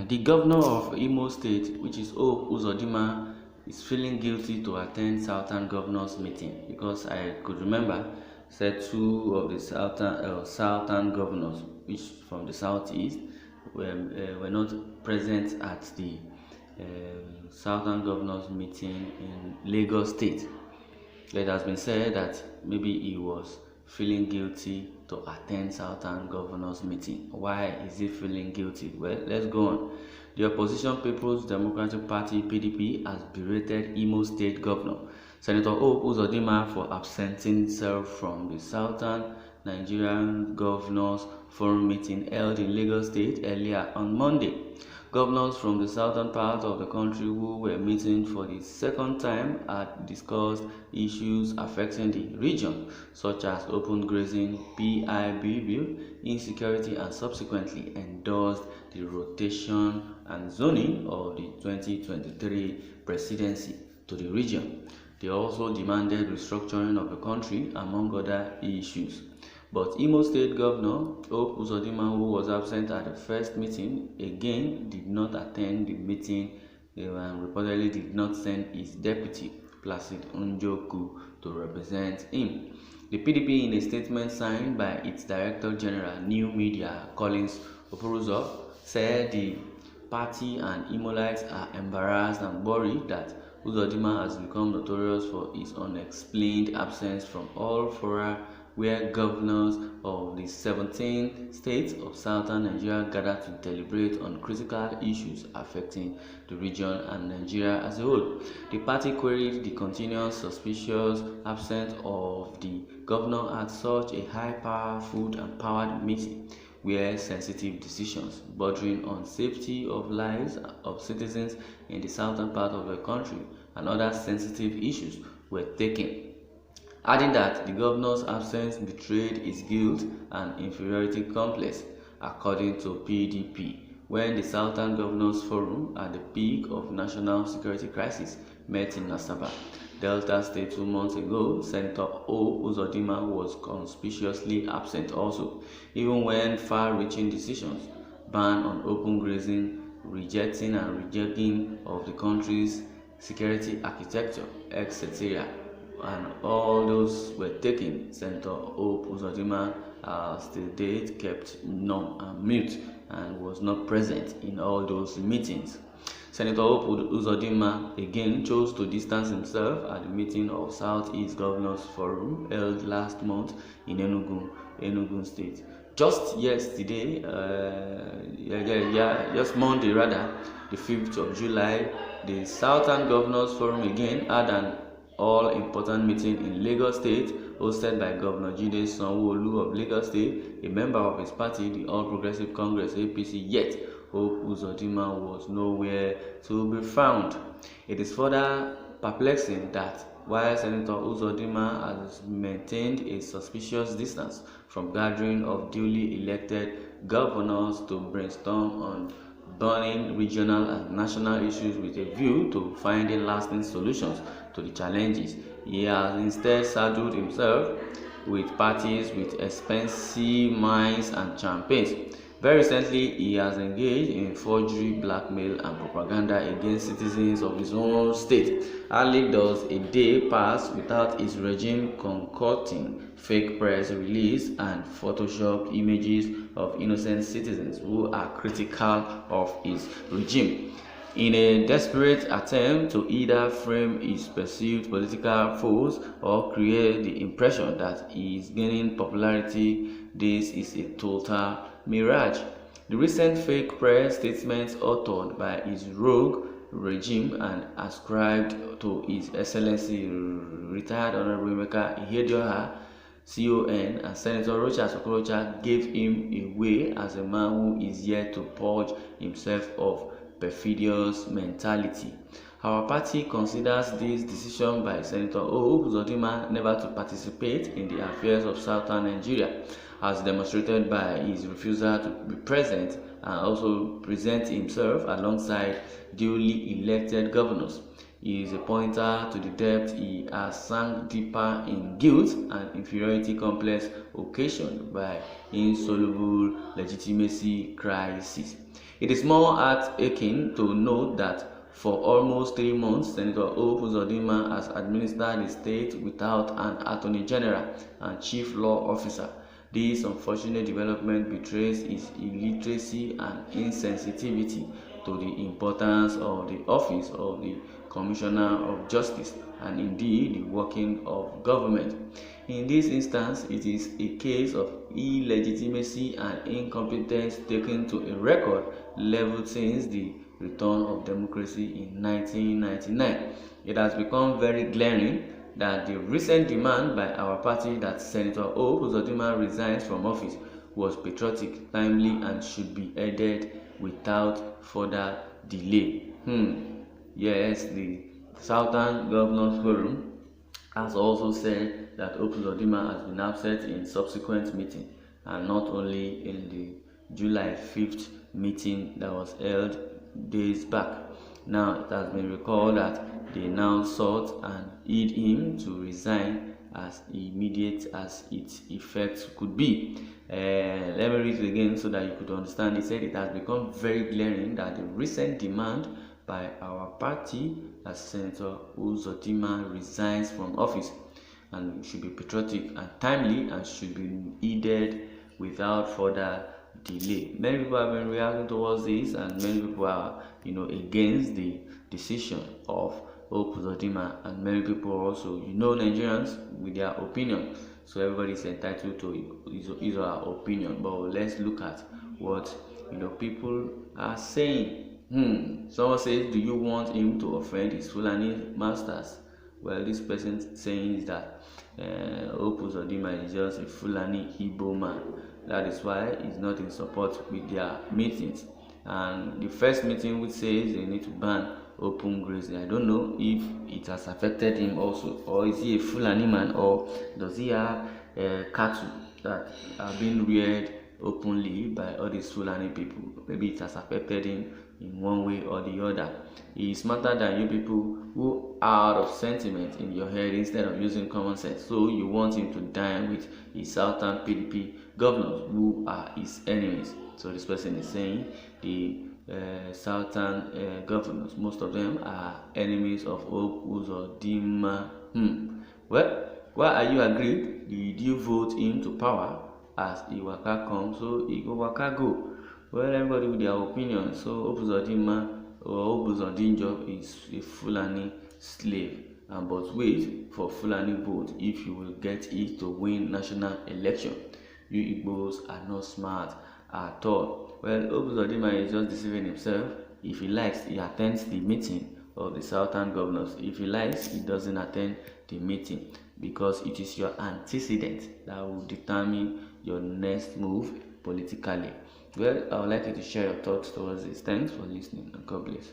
The governor of Imo State, which is Uzodinma, is feeling guilty to attend Southern Governors meeting because I could remember said two of the Southern governors, which from the southeast, were not present at the Southern Governors meeting in Lagos State. It has been said that maybe he was feeling guilty to attend Southern Governors meeting. Why is he feeling guilty? Well, let's go on. The opposition People's Democratic Party (PDP) has berated Imo State Governor Senator Hope Uzodinma for absenting himself from the Southern Nigerian Governors Forum meeting held in Lagos State earlier on Monday. Governors from the southern part of the country who were meeting for the second time had discussed issues affecting the region, such as open grazing, PIB bill, insecurity, and subsequently endorsed the rotation and zoning of the 2023 presidency to the region. They also demanded restructuring of the country, among other issues. But Imo State Governor Hope Uzodinma, who was absent at the first meeting, again did not attend the meeting and reportedly did not send his deputy, Placid Njoku, to represent him. The PDP, in a statement signed by its Director General, New Media, Collins Oporuzor, said the party and Imolites are embarrassed and worried that Uzodinma has become notorious for his unexplained absence from all fora where governors of the 17 states of southern Nigeria gather to deliberate on critical issues affecting the region and Nigeria as a whole. The party queried the continuous suspicious absence of the governor at such a high-powerful and powered meeting, where sensitive decisions bordering on safety of lives of citizens in the southern part of the country and other sensitive issues were taken, adding that the governor's absence betrayed his guilt and inferiority complex, according to PDP. When the Southern Governors Forum, at the peak of national security crisis, met in Asaba, Delta State 2 months ago, Senator O. Uzodinma was conspicuously absent also, even when far-reaching decisions, ban on open grazing, rejecting and rejecting of the country's security architecture, etc., and all those were taken, Senator Hope Uzodinma till date kept numb and mute and was not present in all those meetings. Senator Hope Uzodinma again chose to distance himself at the meeting of Southeast Governors Forum held last month in Enugu State. Just yesterday, just Monday rather, the 5th of July, the Southern Governors Forum again had an all-important meeting in Lagos State, hosted by Governor Jide Sanwo-Olu of Lagos State, a member of his party, the All Progressive Congress (APC). Yet, Hope Uzodinma was nowhere to be found. It is further perplexing that while Senator Uzodinma has maintained a suspicious distance from gathering of duly elected governors to brainstorm on burning regional and national issues with a view to finding lasting solutions to the challenges, he has instead saddled himself with parties with expensive mines and champagnes. Very recently, he has engaged in forgery, blackmail, and propaganda against citizens of his own state. Hardly does a day pass without his regime concocting fake press release and photoshopped images of innocent citizens who are critical of his regime, in a desperate attempt to either frame his perceived political foes or create the impression that he is gaining popularity. This is a total mirage. The recent fake press statements authored by his rogue regime and ascribed to His Excellency retired Honorable Emeka Ihedioha, CON, and Senator Rocha Sokorocha gave him away as a man who is yet to purge himself of perfidious mentality. Our party considers this decision by Senator Hope Uzodinma never to participate in the affairs of southern Nigeria, as demonstrated by his refusal to be present and also present himself alongside duly elected governors. He is a pointer to the depth he has sunk deeper in guilt and inferiority complex occasioned by insoluble legitimacy crisis. It is more heart-aching to note that for almost 3 months, Senator Hope Uzodinma has administered the state without an Attorney General and Chief Law Officer. This unfortunate development betrays his illiteracy and insensitivity to the importance of the office of the Commissioner of Justice and indeed the working of government. In this instance, it is a case of illegitimacy and incompetence taken to a record level since the return of democracy in 1999. It has become very glaring that the recent demand by our party that Senator Hope Uzodinma resigns from office was patriotic, timely, and should be headed without further delay. Yes, the Southern Governors Forum has also said that Hope Uzodinma has been absent in subsequent meeting and not only in the July 5th meeting that was held days back. Now it has been recalled that they now sought and urged him to resign as immediate as its effects could be. Let me read it again so that you could understand. He said it has become very glaring that the recent demand by our party that Senator Uzodinma resigns from office and should be patriotic and timely and should be heeded without further delay. Many people have been reacting towards this, and many people are, against the decision of Hope Uzodinma, and many people also, Nigerians with their opinion. So everybody is entitled to his or her opinion. But let's look at what people are saying. Someone says, do you want him to offend his Fulani masters? Well, this person saying is that Hope Uzodinma is just a Fulani Igbo man. That is why he's not in support with their meetings. And the first meeting which says they need to ban open grazing, I don't know if it has affected him also, or is he a Fulani man, or does he have cattle that are being reared openly by all these Fulani people? Maybe it has affected him in one way or the other. He is smarter than you people who are out of sentiment in your head instead of using common sense. So you want him to dine with his Southern PDP governors who are his enemies. So this person is saying the Southern governors, most of them are enemies of Hope Uzodinma. Well, why are you agreed? Did you vote him to power? As Iwaka comes, so Waka go. Well, everybody with their opinion. So Hope Uzodinma or Hope Uzodinma is a Fulani slave. But wait for Fulani vote if you will get it to win national election. You Igbos are not smart at all. Well, Hope Uzodinma is just deceiving himself. If he likes, he attends the meeting of the Southern governors. If he likes, he doesn't attend the meeting, because it is your antecedent that will determine your next move politically. Well, I would like you to share your thoughts towards this. Thanks for listening, and God bless.